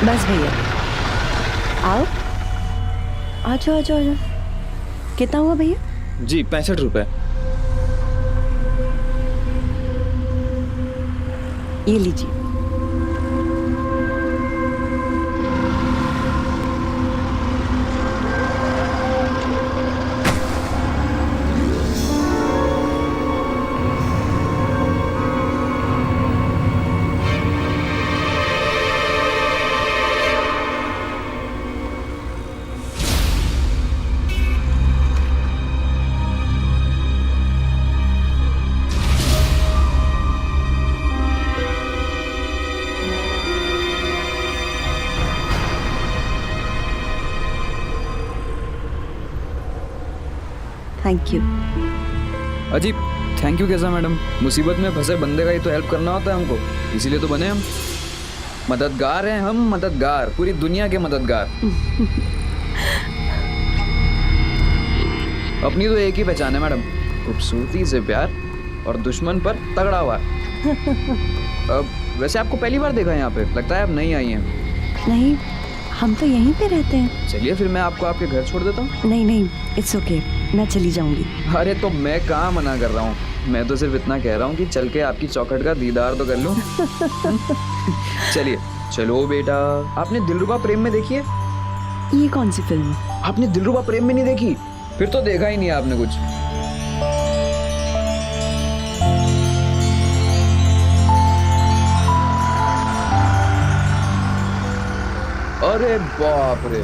बस भैया, आओ, आ जाओ आ जाओ आ जाओ। कितना हुआ भैया? जी 65 रुपए। ये लीजिए। Thank you. अजीब थैंक यू कैसा मैडम? मुसीबत में फंसे बंदे का ही तो हेल्प करना होता है हमको, इसीलिए तो बने हम। मददगार हैं हम, मददगार, पूरी दुनिया के मददगार। अपनी तो एक ही पहचान है मैडम, खूबसूरती से प्यार और दुश्मन पर तगड़ा वार। वैसे आपको पहली बार देखा है यहाँ पे, लगता है आप नई आई हैं। नहीं, हम तो यहीं पे रहते हैं। चलिए फिर मैं आपको आपके घर छोड़ देता हूँ। नहीं नहीं, इट्स ओके, मैं चली जाऊंगी। अरे तो मैं कहाँ मना कर रहा हूँ, मैं तो सिर्फ इतना कह रहा हूँ कि चल के आपकी चौखट का दीदार तो कर लूँ। चलिए चलो बेटा। आपने दिलरुबा प्रेम में देखी है? ये कौन सी फिल्म है? आपने दिलरुबा प्रेम में नहीं देखी? फिर तो देखा ही नहीं आपने कुछ। अरे बाप रे,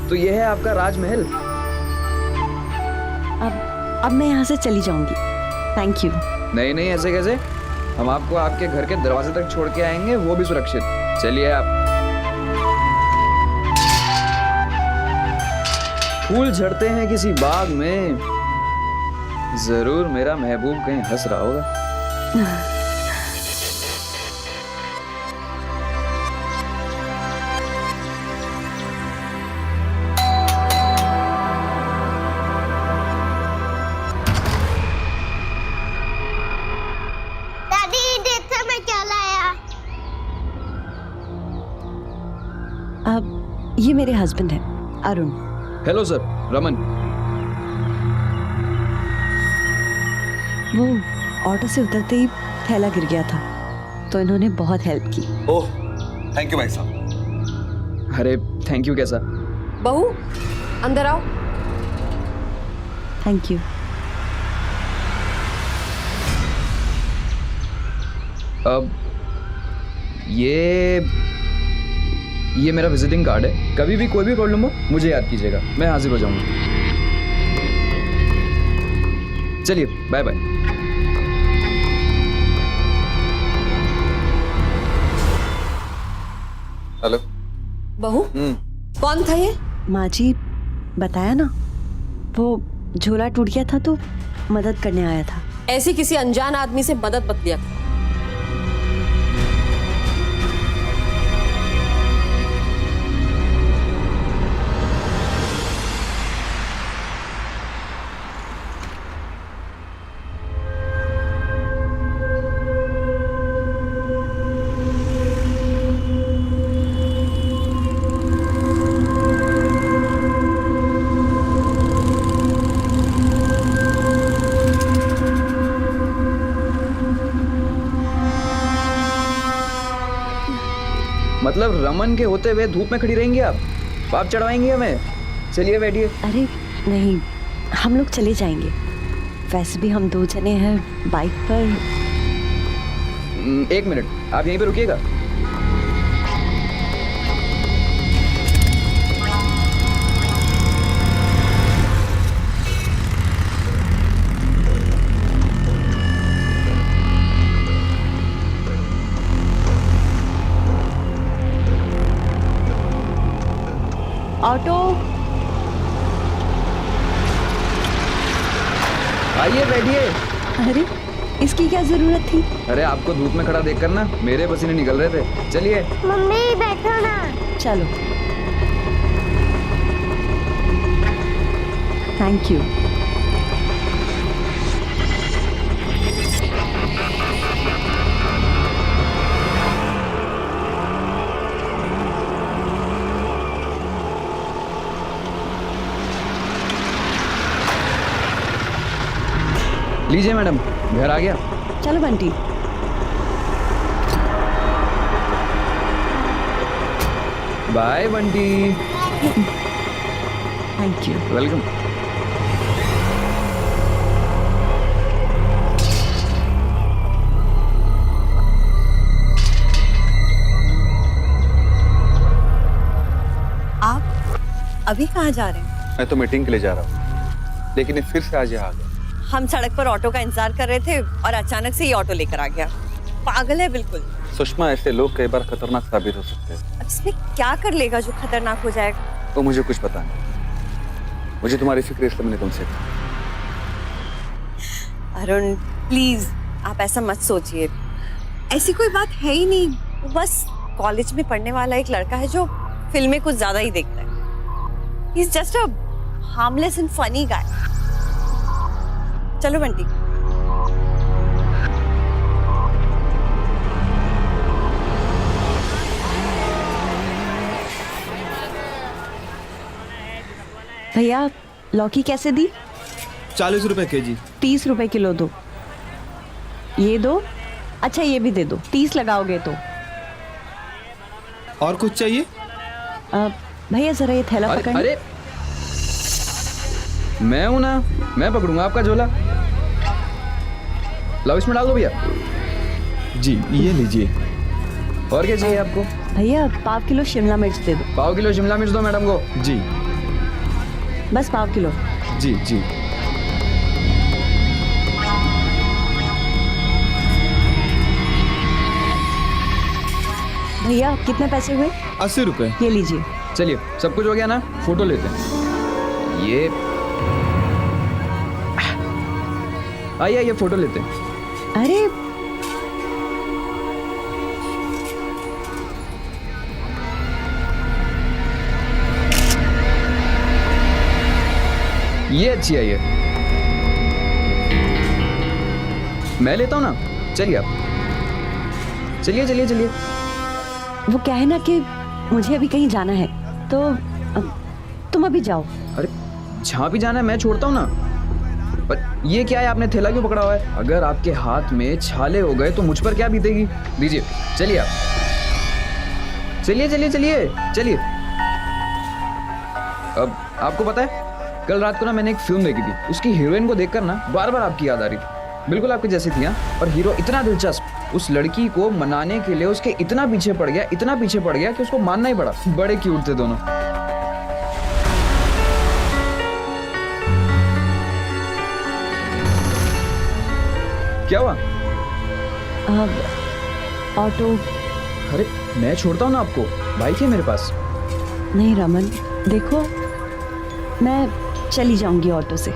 तो ये है आपका राजमहल? अब मैं यहाँ से चली जाऊंगी। Thank you. नहीं नहीं, ऐसे कैसे? हम आपको आपके घर के दरवाजे तक छोड़ के आएंगे, वो भी सुरक्षित। चलिए आप। फूल झड़ते हैं किसी बाग में, जरूर मेरा महबूब कहीं हंस रहा होगा। दादी देखो मैं क्या लाया। अब ये मेरे हस्बैंड हैं, अरुण। Hello sir, Raman. वो ऑटो से उतरते ही थैला गिर गया था, तो इन्होंने बहुत हेल्प की। ओह थैंक यू भाई साहब। अरे थैंक यू कैसा? बहू अंदर आओ। Thank you. अब ये मेरा विजिटिंग कार्ड है, कभी भी कोई भी प्रॉब्लम हो मुझे याद कीजिएगा, मैं हाजिर हो जाऊंगा। चलिए बाय बाय। हेलो। बहू कौन था ये? माँ जी, बताया ना, वो झोला टूट गया था तो मदद करने आया था। ऐसी किसी अनजान आदमी से मदद मत लिया करो। मतलब रमन के होते हुए धूप में खड़ी रहेंगी आप? पाप चढ़वाएंगी हमें? चलिए बैठिए। अरे नहीं, हम लोग चले जाएंगे, वैसे भी हम 2 जने हैं बाइक पर। 1 मिनट, आप यहीं पे रुकिएगा। ऑटो, आइए बैठिए। अरे इसकी क्या जरूरत थी? अरे आपको धूप में खड़ा देखकर ना मेरे पसीने निकल रहे थे। चलिए। मम्मी बैठो ना। चलो। Thank you. लीजिए मैडम, घर आ गया। चलो Bunty. Bye Bunty. Thank you. Welcome. आप अभी कहाँ जा रहे हैं? मैं तो मीटिंग के लिए जा रहा हूँ, लेकिन ये फिर से आज यहाँ आ गया। हम सड़क पर ऑटो का इंतजार कर रहे थे और अचानक से ये ऑटो लेकर आ गया। पागल है बिल्कुल। सुषमा, ऐसे लोग कई बार खतरनाक साबित हो सकते हैं। अब इसमें क्या कर लेगा जो खतरनाक हो जाएगा? तो मुझे कुछ पता नहीं। मुझे तुम्हारी फिक्र इसलिए मैंने तुमसे कहा। अरुण प्लीज, आप ऐसा मत सोचिए। ऐसी कोई बात है ही नहीं। वो बस कॉलेज में पढ़ने वाला एक लड़का है जो फिल्में कुछ ज्यादा ही देखता है। He is just a harmless and funny guy. चलो बंटी। भैया लौकी कैसे दी? 40 रुपए केजी। 30 रुपए किलो दो। ये दो। अच्छा ये भी दे दो, 30 लगाओगे तो। और कुछ चाहिए? भैया जरा ये थैला अरे, पकड़ना। अरे मैं हूं ना, मैं पकड़ूंगा आपका झोला। लाओ इसमें डाल दो भैया। जी ये लीजिए। और क्या चाहिए आपको? भैया पाव किलो शिमला मिर्च दे दो। पाव किलो शिमला मिर्च दो मैडम को। जी बस पाव किलो। जी जी। भैया कितने पैसे हुए? 80 रुपए। ये लीजिए। चलिए सब कुछ हो गया ना, फोटो लेते हैं। ये आइए आइए फोटो लेते हैं। अरे ये अच्छी है, ये मैं लेता हूँ ना। चलिए आप, चलिए चलिए चलिए। वो क्या है ना कि मुझे अभी कहीं जाना है, तो तुम अभी जाओ। अरे जहाँ भी जाना है मैं छोड़ता हूँ ना। पर ये क्या है, आपने थैला क्यों पकड़ा हुआ है? अगर आपके हाथ में छाले हो गए तो मुझ पर क्या बीतेगी? दीजिए, चलिए आप, चलिए चलिए चलिए चलिए। अब आपको पता है, कल रात को ना मैंने एक फिल्म देखी थी। उसकी हीरोइन को देखकर ना बार बार आपकी याद आ रही थी। बिल्कुल आपके जैसी थी। और हीरो इतना दिलचस्प, उस लड़की को मनाने के लिए उसके इतना पीछे पड़ गया, इतना पीछे पड़ गया कि उसको मानना ही पड़ा। बड़े क्यूट थे दोनों। क्या हुआ? ऑटो। अरे मैं छोड़ता हूँ ना आपको, बाइक है मेरे पास। नहीं रमन, देखो मैं चली जाऊंगी ऑटो से।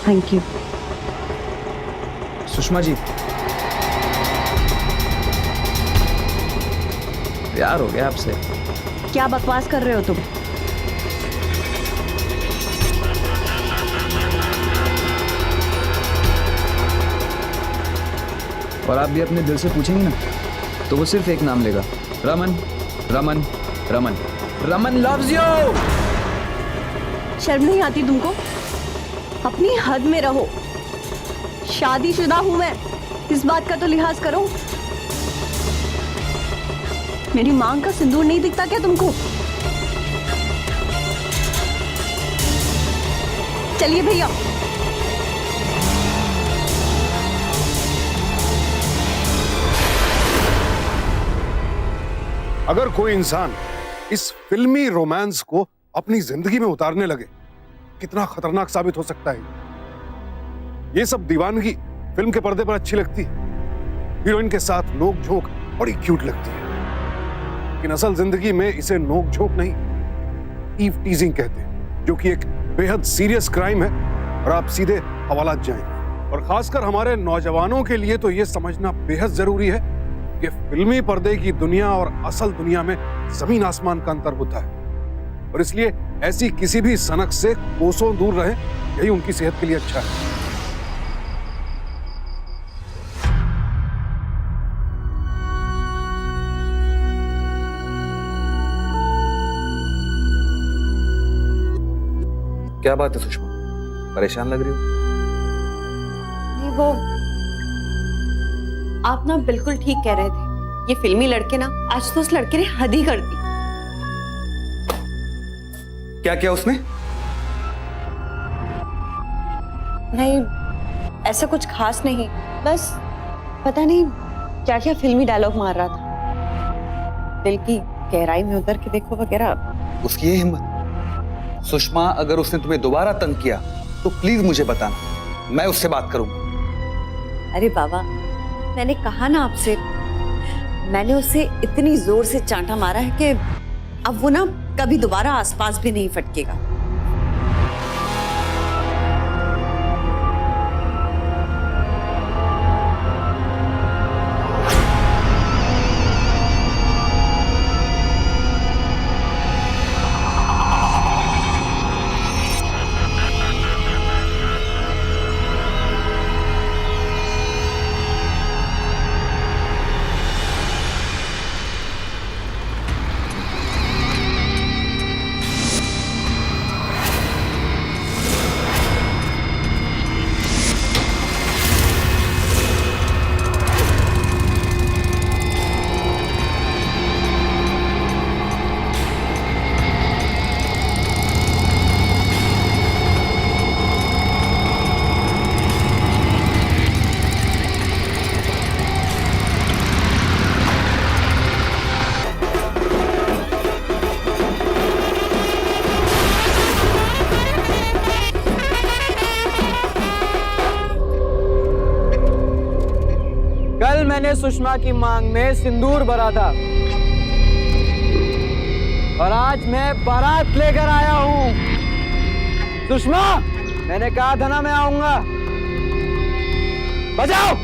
Thank you. सुषमा जी, प्यार हो गया आपसे। क्या बकवास कर रहे हो तुम? और आप भी अपने दिल से पूछेंगे ना, तो वो सिर्फ एक नाम लेगा, रमन रमन रमन। Raman loves you. शर्म नहीं आती तुमको? अपनी हद में रहो। शादीशुदा हूं मैं, इस बात का तो लिहाज करो। मेरी मांग का सिंदूर नहीं दिखता क्या तुमको? चलिए भैया। अगर कोई इंसान इस फिल्मी रोमांस को अपनी जिंदगी में उतारने लगे, कितना खतरनाक साबित हो सकता है। ये सब दीवानगी फिल्म के पर्दे पर अच्छी लगती है, हीरोइन के साथ नोक झोंक बड़ी क्यूट लगती है, लेकिन असल जिंदगी में इसे नोक झोंक नहीं, ईव टीजिंग कहते हैं, जो कि एक बेहद सीरियस क्राइम है। और आप सीधे हवालात जाएंगे। और खासकर हमारे नौजवानों के लिए तो यह समझना बेहद जरूरी है कि फिल्मी पर्दे की दुनिया और असल दुनिया में जमीन आसमान का अंतर होता है। और इसलिए ऐसी किसी भी सनक से कोसों दूर रहे, यही उनकी सेहत के लिए अच्छा है। क्या बात है सुषमा, परेशान लग रही हो? नहीं, वो आप ना बिल्कुल ठीक कह रहे थे। ये फिल्मी लड़के ना आज तो उस लड़के ने हद ही कर दी। क्या किया उसने? नहीं, ऐसा कुछ खास नहीं, बस पता नहीं क्या क्या फिल्मी डायलॉग मार रहा था। दिल की गहराई में उतर के देखो वगैरह। उसकी ये हिम्मत। सुषमा, अगर उसने तुम्हें दोबारा तंग किया तो प्लीज मुझे बताना, मैं उससे बात करूंगा। अरे बाबा, मैंने कहा ना आपसे, मैंने उसे इतनी जोर से चांटा मारा है कि अब वो ना कभी दोबारा आसपास भी नहीं फटकेगा। कल मैंने सुषमा की मांग में सिंदूर भरा था और आज मैं बारात लेकर आया हूं। सुषमा, मैंने कहा था ना मैं आऊंगा। बजाओ।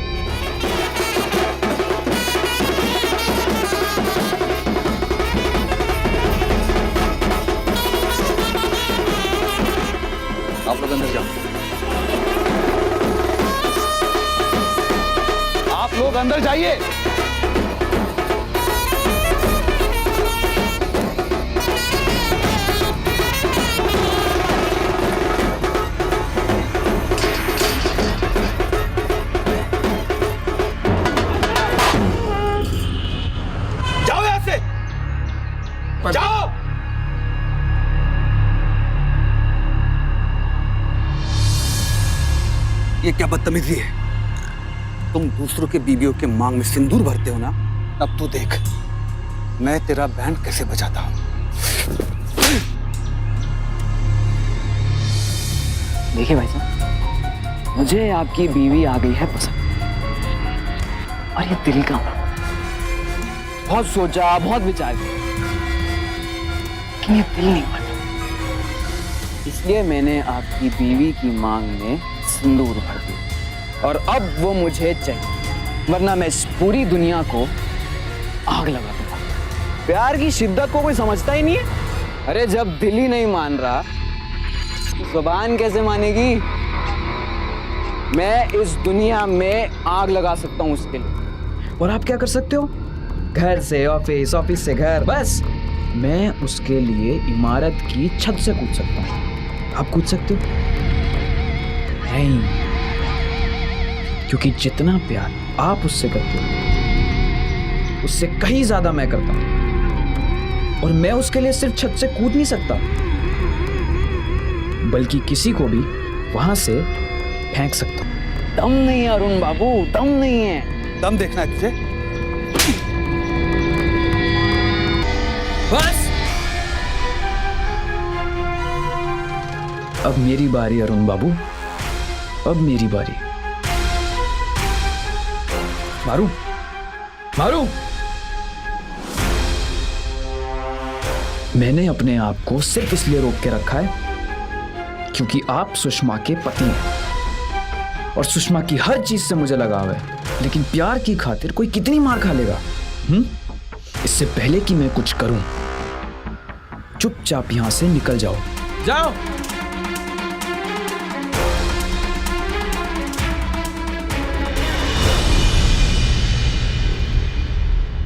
आप लोग अंदर जाओ। आप लोग अंदर जाइए। जाओ यहां से, जाओ। ये क्या बदतमीजी है? तुम दूसरों के बीवियों के मांग में सिंदूर भरते हो ना, अब तू देख मैं तेरा बैंड कैसे बजाता हूं। देखिए भाई साहब, मुझे आपकी बीवी आ गई है पसंद, और ये दिल का मामला। बहुत सोचा, बहुत विचार किया, लेकिन ये दिल नहीं माना। इसलिए मैंने आपकी बीवी की मांग में सिंदूर भर दिया, और अब वो मुझे चाहिए, वरना मैं इस पूरी दुनिया को आग लगा दूंगा। प्यार की शिद्दत को कोई समझता ही नहीं है। अरे जब दिल ही नहीं मान रहा तो जुबान कैसे मानेगी? मैं इस दुनिया में आग लगा सकता हूँ उसके लिए। और आप क्या कर सकते हो? घर से ऑफिस, ऑफिस से घर, बस मैं उसके लिए इमारत की छत से कूद सकता हूँ। आप कूद सकते हो? नहीं, क्योंकि जितना प्यार आप उससे करते हो उससे कहीं ज्यादा मैं करता हूं। और मैं उसके लिए सिर्फ छत से कूद नहीं सकता, बल्कि किसी को भी वहां से फेंक सकता हूं। दम नहीं है अरुण बाबू, दम नहीं है। दम देखना है तुझे? बस अब मेरी बारी अरुण बाबू, अब मेरी बारी। मारू मारू। मैंने अपने आप को सिर्फ इसलिए रोक के रखा है क्योंकि आप सुषमा के पति हैं और सुषमा की हर चीज से मुझे लगाव है। लेकिन प्यार की खातिर कोई कितनी मार खा लेगा? इससे पहले कि मैं कुछ करूं, चुपचाप यहां से निकल जाओ। जाओ।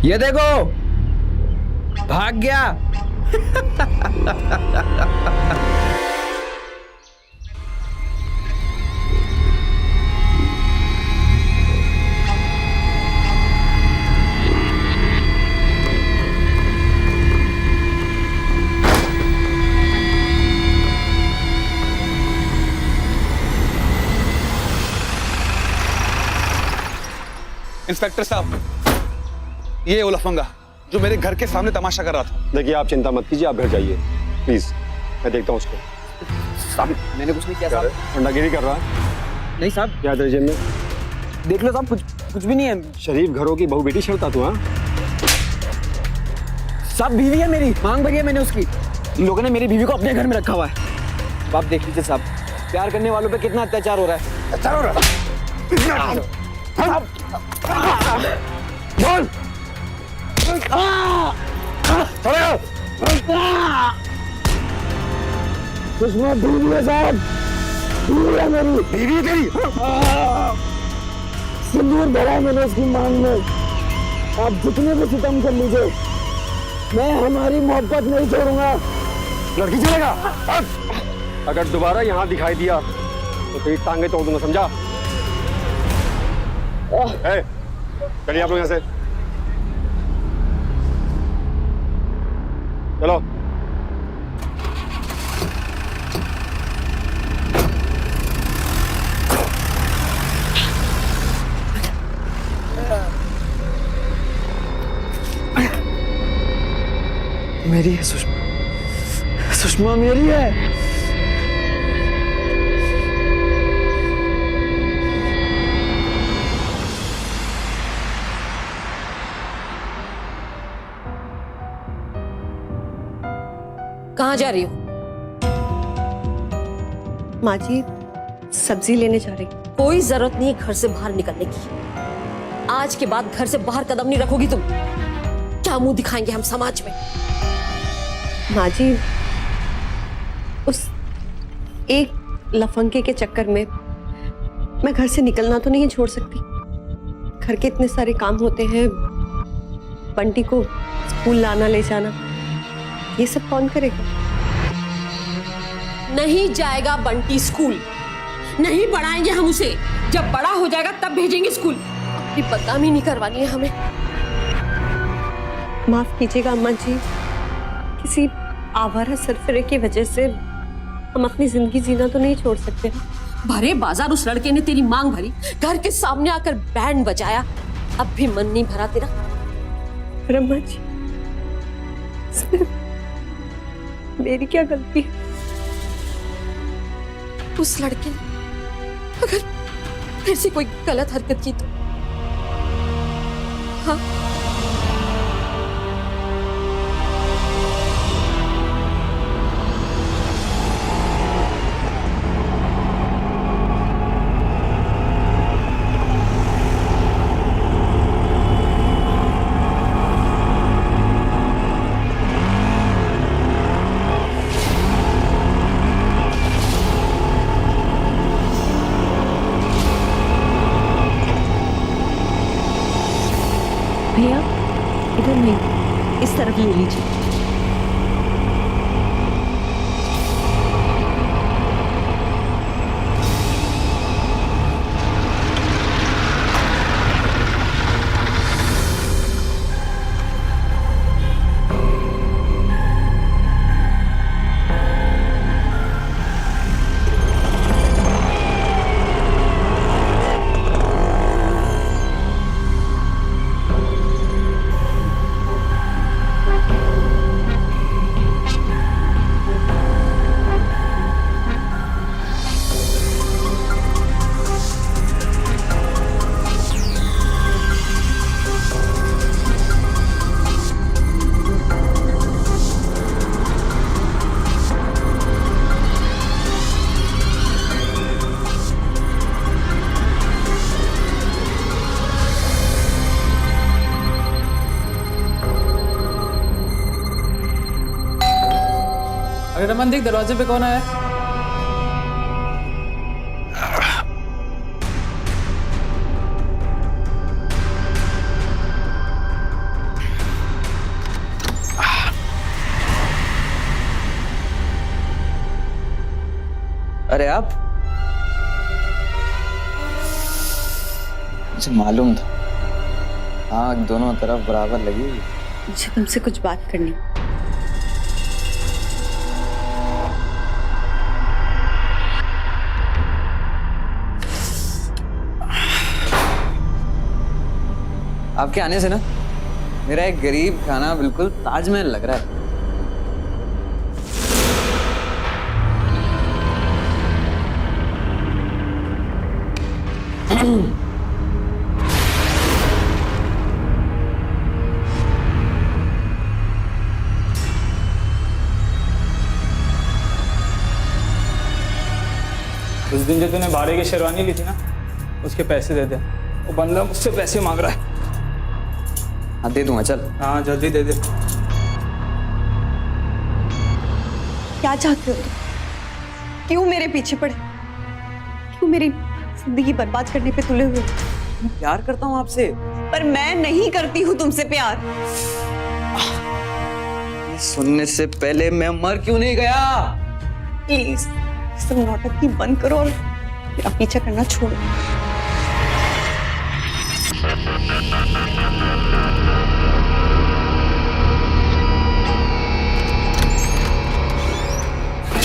ये देखो, भाग गया। इंस्पेक्टर साहब, ये वो लफंगा जो मेरे घर के सामने तमाशा कर रहा था। देखिए आप चिंता मत कीजिए, आप घर जाइए प्लीज, मैं देखता हूँ उसको। साहब मैंने कुछ नहीं किया साहब। गुंडागिरी कर रहा है? नहीं साहब। क्या तेरे जेब में? देख लो साहब, कुछ भी नहीं है। शरीफ घरों की बहू बेटी छेड़ता तू? हाँ साहब बीवी है मेरी, मांग भरी है मैंने उसकी। इन लोगों ने मेरी बीवी को अपने घर में रखा हुआ है। अब आप देख लीजिए साहब, प्यार करने वालों पे कितना अत्याचार हो रहा है। अच्छा हो रहा बोल। सुषमा बीवी है साहब, बीवी है मेरी। बीवी तेरी? सिंदूर भरा है मैंने उसकी मांग में। आप जितने भी सितम कर लीजिए, मैं हमारी मोहब्बत नहीं छोड़ूंगा। लड़की चलेगा? अगर दोबारा यहाँ दिखाई दिया तो तेरी टांगे तोड़ दूंगा, समझा? चलिए आप लोग यहाँ से, चलो। मेरी है सुषमा, सुषमा मेरी है। कहाँ जा रही हो? माँ जी सब्जी लेने जा रही। कोई जरूरत नहीं है घर से बाहर निकलने की। आज के बाद घर से बाहर कदम नहीं रखोगी तुम। क्या मुंह दिखाएंगे हम समाज में? माँ जी उस एक लफंगे के चक्कर में मैं घर से निकलना तो नहीं छोड़ सकती। घर के इतने सारे काम होते हैं, बंटी को स्कूल लाना ले जाना, ये सब कौन करेगा? नहीं जाएगा बंटी स्कूल, नहीं पढ़ाएंगे हम उसे। जब बड़ा हो जाएगा तब भेजेंगे स्कूल। अपनी बदनामी नहीं करवानी है हमें। माफ कीजिएगा अम्मा जी, किसी आवारा सरफरे की वजह से हम अपनी जिंदगी जीना तो नहीं छोड़ सकते। भरे बाजार उस लड़के ने तेरी मांग भरी, घर के सामने आकर बैंड बजाया, अब भी मन नहीं भरा तेरा? अम्मा जी इसमें मेरी क्या गलती है? उस लड़के ने अगर फिर से कोई गलत हरकत की तो? हाँ भैया इधर नहीं, इस तरफ ले लीजिए। अरे रमन देख, दरवाजे पे कौन आया? अरे आप, मुझे मालूम था, आग दोनों तरफ बराबर लगी हुई। मुझे तुमसे कुछ बात करनी। आपके आने से ना मेरा एक गरीब खाना बिल्कुल ताजमहल लग रहा है। उस दिन जो तूने भाड़े की शेरवानी ली थी ना, उसके पैसे दे दे। वो बंदा मुझसे पैसे मांग रहा है। हाँ दे दूंगा, चल। हाँ जल्दी दे दे। क्या चाहते हो तुम? क्यों मेरे पीछे पड़े? क्यों मेरी जिंदगी बर्बाद करने पे तुले हुए? प्यार करता हूँ आपसे। पर मैं नहीं करती हूँ तुमसे प्यार। ये सुनने से पहले मैं मर क्यों नहीं गया? प्लीज सब नौटंकी बंद करो और मेरा पीछा करना छोड़ो।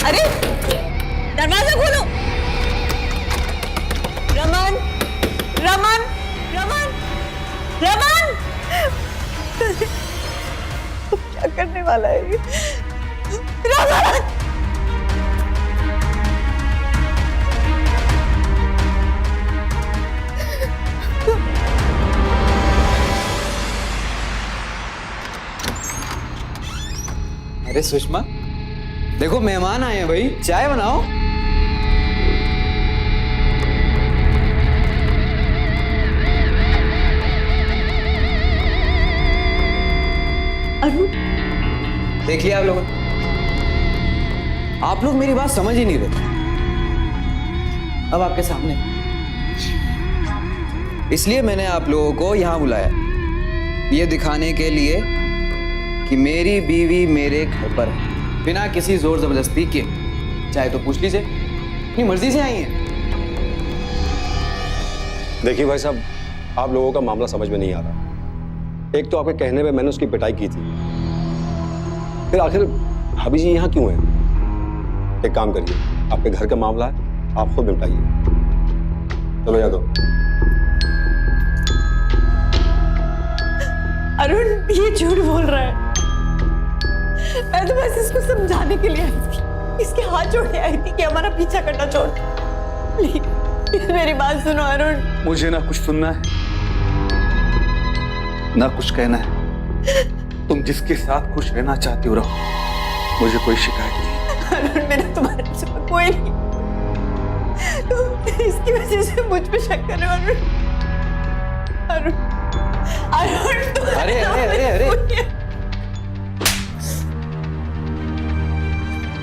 अरे दरवाजा खोलो। रमन रमन रमन रमन क्या करने वाला है ये? रमन अरे सुषमा, देखो मेहमान आए हैं भाई, चाय बनाओ। अरुण देख लिया आप लोग मेरी बात समझ ही नहीं रहे। अब आपके सामने, इसलिए मैंने आप लोगों को यहां बुलाया, ये दिखाने के लिए कि मेरी बीवी मेरे घर पर है, बिना किसी जोर जबरदस्ती के। चाहे तो पूछ लीजिए, अपनी मर्जी से आई है। देखिए भाई साहब, आप लोगों का मामला समझ में नहीं आ रहा। एक तो आपके कहने पे मैंने उसकी पिटाई की थी, फिर आखिर भाभी जी यहाँ क्यों हैं? एक काम करिए, आपके घर का मामला है, आप खुद निपटाइए। चलो यादव। अरुण ये झूठ बोल रहा है। मैं तो बस इसको समझाने के लिए आई थी, इसके हाथ जोड़ने आई थी कि हमारा पीछा करना छोड़। प्लीज मेरी बात सुनो अरुण। मुझे ना कुछ सुनना है ना कुछ कहना है। तुम जिसके साथ खुश रहना चाहती हो रहो, मुझे कोई शिकायत नहीं। अरुण मेरा तुम्हारे सिवा कोई नहीं, तुम इसकी वजह से मुझ पे शक कर रहे हो अरुण। अरुण अरुण तुम अरे अरे अरे अरे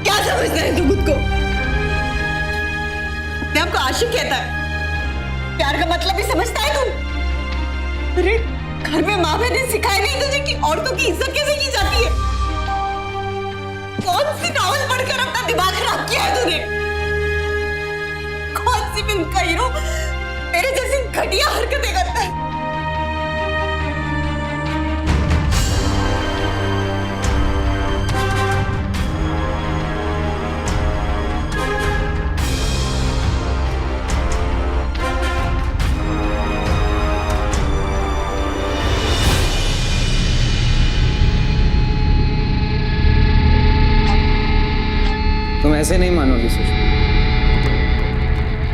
क्या समझता है तू खुद को? मैं आपको आशिक कहता है, प्यार का मतलब भी समझता है तुम? अरे घर में माँ बहन ने सिखाया नहीं तुझे कि औरतों की इज्जत कैसे की जाती है? कौन सी नॉवल पढ़कर अपना दिमाग खराब किया है तूने? कौन सी फिल्म का हीरो तेरे जैसी घटिया हरकतें करता है? तुम ऐसे नहीं मानोगी सुषमा,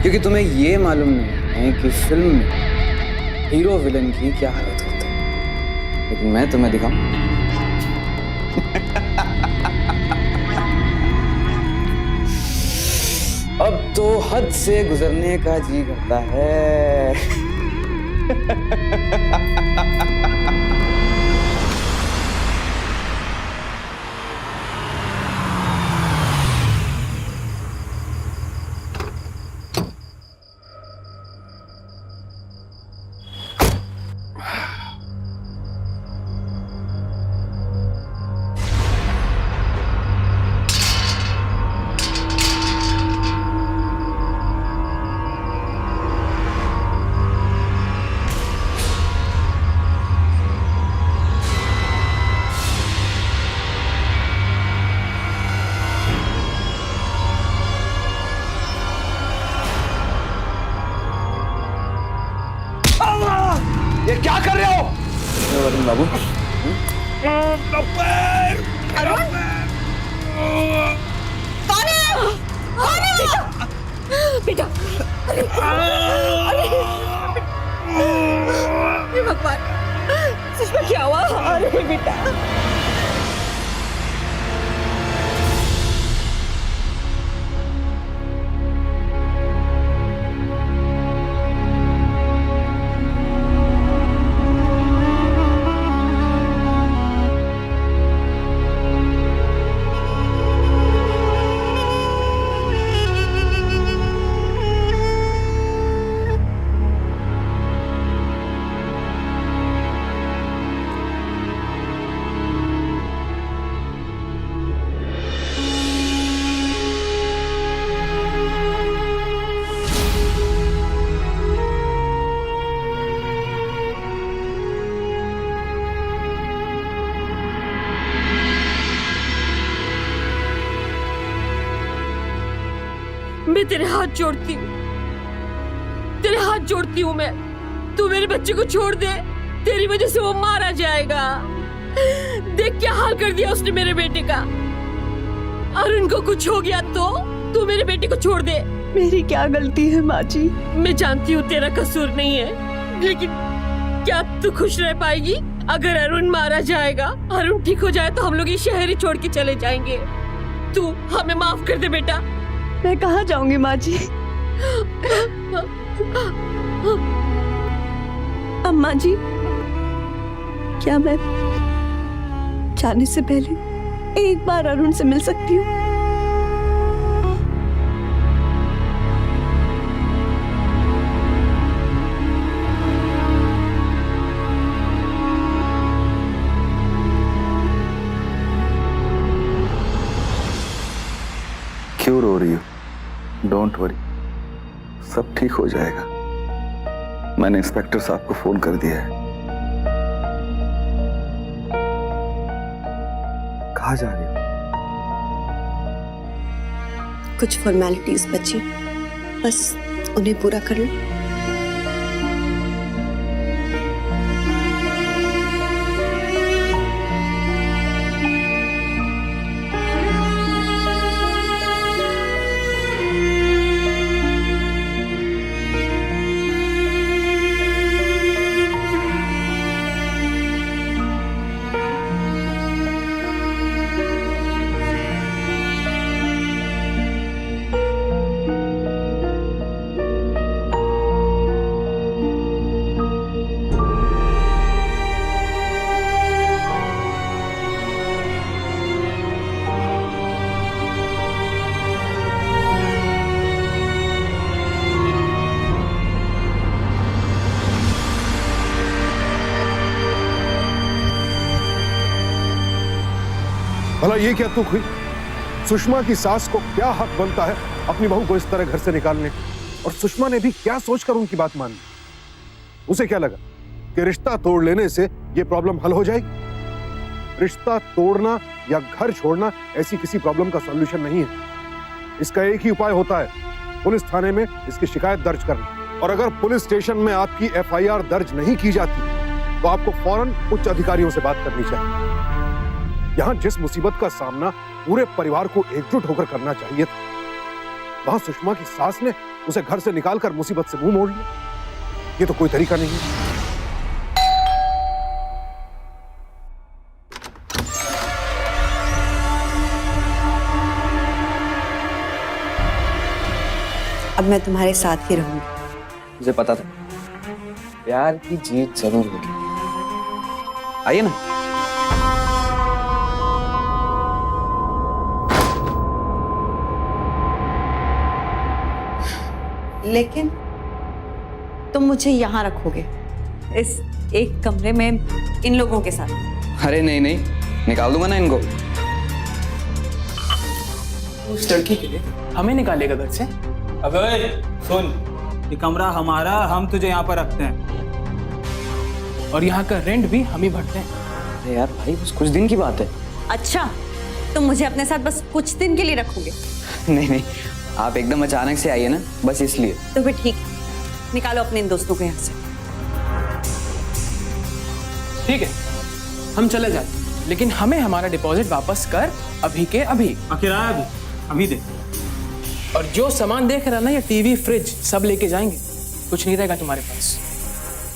क्योंकि तुम्हें ये मालूम नहीं है कि फिल्म में हीरो विलन की क्या हालत होती है। लेकिन मैं तुम्हें दिखाऊं। अब तो हद से गुजरने का जी करता है। बाबू। बेटा, हे भगवान, सुषमा क्या हुआ? अरे बेटा, मैं तेरे हाथ जोड़ती हूँ, तेरे हाथ जोड़ती हूँ मैं। तू मेरे बच्चे को छोड़ दे, तेरी वजह से वो मारा जाएगा। देख क्या हाल कर दिया उसने मेरे बेटे का। और उनको कुछ हो गया तो तू मेरे बेटे को छोड़ दे। मेरी क्या गलती है माँ जी? मैं जानती हूँ तेरा कसूर नहीं है, लेकिन क्या तू खुश रह पाएगी? अगर अरुण मारा जाएगा, अरुण ठीक हो जाए तो हम लोग ये शहर ही छोड़ के चले जाएंगे। तू हमें माफ कर दे बेटा। मैं कहाँ जाऊंगी माँ जी? अम्मा जी, क्या मैं जाने से पहले एक बार अरुण से मिल सकती हूँ? क्यों रो रही हो? डोंट वरी, सब ठीक हो जाएगा। मैंने इंस्पेक्टर साहब को फोन कर दिया है। कहाँ जा रही हो? कुछ फॉर्मेलिटीज बची, बस उन्हें पूरा कर लो। भला ये क्या तुक हुई? सुषमा की सास को क्या हक बनता है अपनी बहू को इस तरह घर से निकालने? और सुषमा ने भी क्या सोचकर उनकी बात मानी? उसे क्या लगा कि रिश्ता तोड़ लेने से ये प्रॉब्लम हल हो जाएगी? रिश्ता तोड़ना या घर छोड़ना ऐसी किसी प्रॉब्लम का सॉल्यूशन नहीं है। इसका एक ही उपाय होता है, पुलिस थाने में इसकी शिकायत दर्ज करना। और अगर पुलिस स्टेशन में आपकी FIR दर्ज नहीं की जाती तो आपको फौरन उच्च अधिकारियों से बात करनी चाहिए। यहां जिस मुसीबत का सामना पूरे परिवार को एकजुट होकर करना चाहिए था, वहां सुषमा की सास ने उसे घर से निकालकर मुसीबत से मुंह मोड़ लिया। ये तो कोई तरीका नहीं है। अब मैं तुम्हारे साथ ही रहूंगी। मुझे पता था प्यार की जीत जरूर होगी। आइए ना। लेकिन तुम मुझे यहाँ रखोगे, इस एक कमरे में इन लोगों के साथ? अरे नहीं नहीं, निकाल दूंगा ना इनको। उस लड़की के लिए हमें निकालेगा घर से? अबे सुन, ये कमरा हमारा, हम तुझे यहाँ पर रखते हैं और यहाँ का रेंट भी हम ही भरते हैं। अरे यार भाई, बस कुछ दिन की बात है। अच्छा, तुम मुझे अपने साथ बस कुछ दिन के लिए रखोगे? नहीं नहीं, आप एकदम अचानक से आइए ना, बस इसलिए। तो फिर ठीक, निकालो अपने इन दोस्तों को यहाँ से। ठीक है, हम चले जाते, लेकिन हमें हमारा डिपॉजिट वापस कर अभी के अभी। किराया भी अभी दे। और जो सामान देख रहा ना, ये टीवी, फ्रिज सब लेके जाएंगे, कुछ नहीं रहेगा तुम्हारे पास।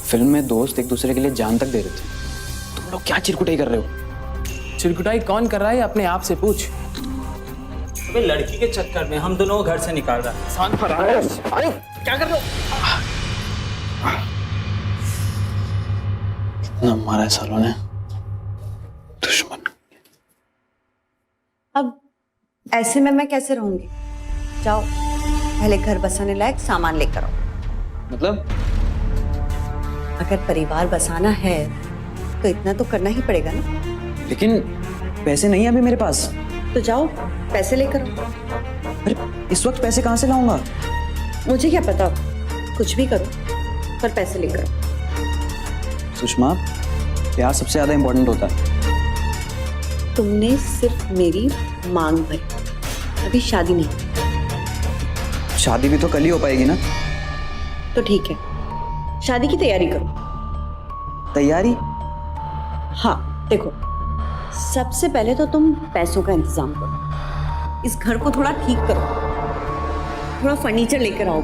फिल्म में दोस्त एक दूसरे के लिए जान तक दे रहे थे, तुम लोग क्या चिरकुटाई कर रहे हो? चिरकुटाई कौन कर रहा है अपने आप से पूछ। अबे लड़की के चक्कर में हम दोनों को घर से निकाल रहा है। शांत फरार। अरे क्या कर रहे हो? इतना मारा है सालों ने, दुश्मन। अब ऐसे में मैं कैसे रहूंगी? जाओ पहले घर बसाने लायक सामान लेकर आओ। मतलब अगर परिवार बसाना है तो इतना तो करना ही पड़ेगा ना। लेकिन पैसे नहीं है अभी मेरे पास। तो जाओ पैसे लेकर आओ। अरे इस वक्त पैसे कहाँ से लाऊंगा? मुझे क्या पता, कुछ भी करो पर पैसे लेकर आओ। सुषमा, प्यार सबसे ज्यादा इंपॉर्टेंट होता है। तुमने सिर्फ मेरी मांग भरी, अभी शादी नहीं। शादी भी तो कल ही हो पाएगी ना। तो ठीक है, शादी की तैयारी करो। तैयारी? हाँ देखो, सबसे पहले तो तुम पैसों का इंतजाम करो, इस घर को थोड़ा ठीक करो, थोड़ा फर्नीचर लेकर आओ।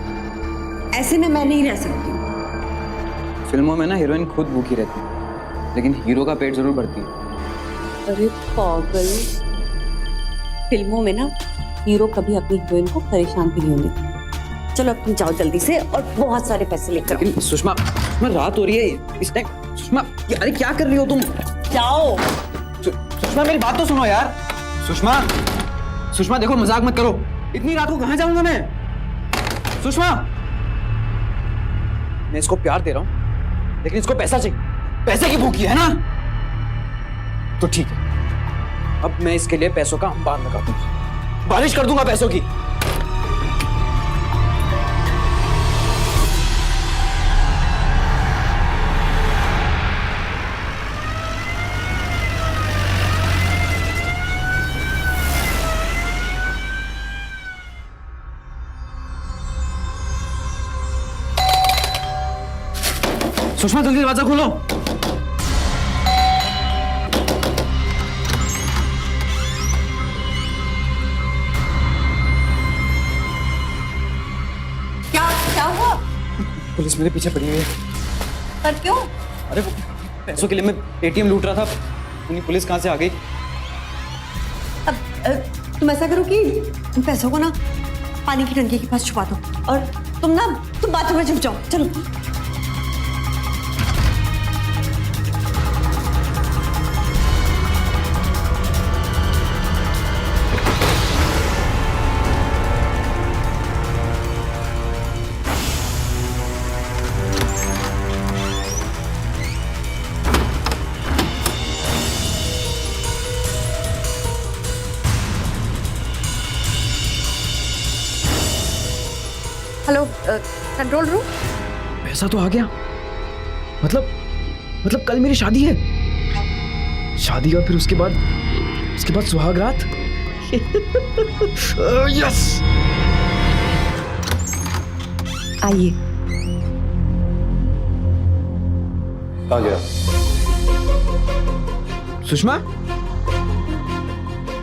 ऐसे में मैं नहीं रह सकती। फिल्मों में ना हीरोइन खुद भूखी रहती है, लेकिन हीरो का पेट जरूर भरती है। अरे पागल, फिल्मों में ना हीरो कभी अपनी हीरोइन को परेशान भी नहीं होने देते। चलो अब तुम जाओ जल्दी से और बहुत सारे पैसे लेकर आओ। लेकिन सुषमा, रात हो रही है इस टाइम। सुषमा, अरे क्या कर रही हो तुम? जाओ। सुषमा मेरी बात तो सुनो यार। सुषमा देखो, मजाक मत करो। इतनी रात को कहां जाऊंगा मैं? सुषमा, मैं इसको प्यार दे रहा हूं, लेकिन इसको पैसा चाहिए। पैसे की भूखी है ना? तो ठीक है, अब मैं इसके लिए पैसों का अंबार लगा दूंगा, बारिश कर दूंगा पैसों की। सुषमा जल्दी दरवाजा खोलो। क्या हुआ? पुलिस मेरे पीछे पड़ी हुई है। पर क्यों? अरे वो पैसों के लिए मैं एटीएम लूट रहा था, उन्हीं पुलिस कहां से आ गई। अब तुम ऐसा करो कि तुम पैसों को ना पानी की टंकी के पास छुपा दो और तुम बाथरूम में छुप जाओ। चलो। Hello, control room. पैसा तो आ गया। मतलब कल मेरी शादी है। शादी और फिर उसके बाद सुहाग रात। यस। आइए। कहाँ गया?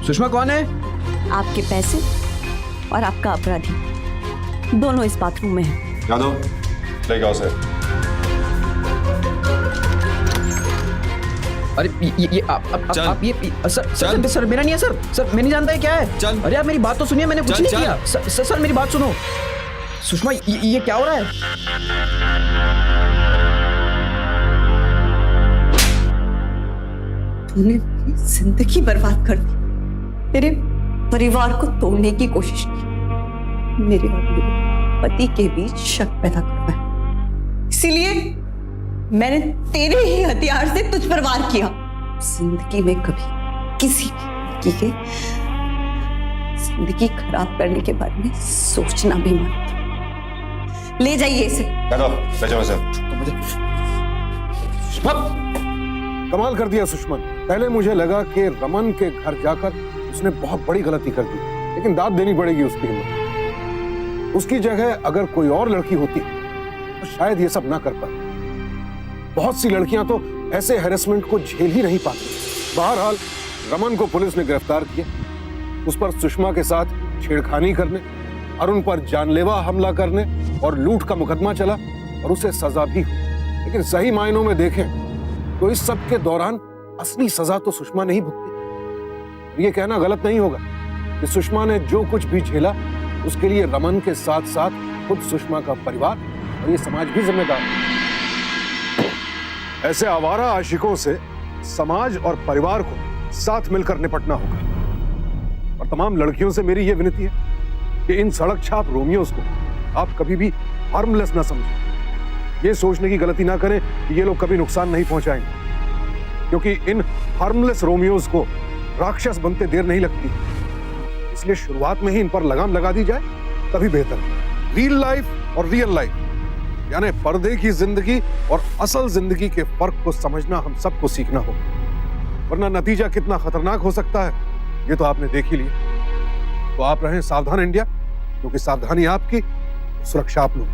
सुषमा कौन है? आपके पैसे और आपका अपराधी दोनों इस बाथरूम में हैं। यादव, लेके आओ सर। अरे ये आप ये सर मेरा नहीं है सर मैं नहीं जानता है क्या है। चल। अरे आप मेरी बात तो सुनिए, मैंने कुछ नहीं किया। सर मेरी बात सुनो। सुषमा ये क्या हो रहा है? तूने मेरी जिंदगी बर्बाद कर दी, मेरे परिवार को तोड़ने की कोशिश की, मेरे और मेरे पति के बीच शक पैदा करवाया। इसीलिए मैंने तेरे ही हथियार से तुझ पर वार किया। जिंदगी में कभी किसी भी लड़की के जिंदगी खराब करने के बारे में सोचना भी मत। ले जाइए इसे। ले जाओ सर। कमाल कर दिया सुषमा। पहले मुझे लगा कि रमन के घर जाकर उसने बहुत बड़ी गलती कर दी, लेकिन दाद देनी पड़ेगी उसकी हिम्मत। उसकी जगह अगर कोई और लड़की होती तो शायद ये सब ना कर पाती। बहुत सी लड़कियां तो ऐसे हैरेसमेंट को झेल ही नहीं पाते। बहरहाल रमन को पुलिस ने गिरफ्तार किया। उस पर सुषमा के साथ छेड़खानी करने, अरुण पर जानलेवा हमला करने और लूट का मुकदमा चला और उसे सजा भी हुई। लेकिन सही मायनों में देखें तो इस सब के दौरान असली सजा तो सुषमा नहीं भुगती। ये कहना गलत नहीं होगा कि सुषमा ने जो कुछ भी झेला उसके लिए रमन के साथ साथ खुद सुषमा का परिवार और ये समाज भी जिम्मेदार है। ऐसे आवारा आशिकों से समाज और परिवार को साथ मिलकर निपटना होगा। और तमाम लड़कियों से मेरी यह विनती है कि इन सड़क छाप रोमियोज को आप कभी भी हार्मलेस ना समझें। ये सोचने की गलती ना करें कि ये लोग कभी नुकसान नहीं पहुंचाएंगे, क्योंकि इन हार्मलेस रोमियोज को राक्षस बनते देर नहीं लगती। इसलिए शुरुआत में ही इन पर लगाम लगा दी जाए तभी बेहतर है। रियल लाइफ और रियल लाइफ यानी पर्दे की जिंदगी और असल जिंदगी के फर्क को समझना हम सबको सीखना होगा, वरना नतीजा कितना खतरनाक हो सकता है ये तो आपने देख ही लिया। तो आप रहें सावधान इंडिया, क्योंकि सावधानी आपकी, सुरक्षा आप लोग।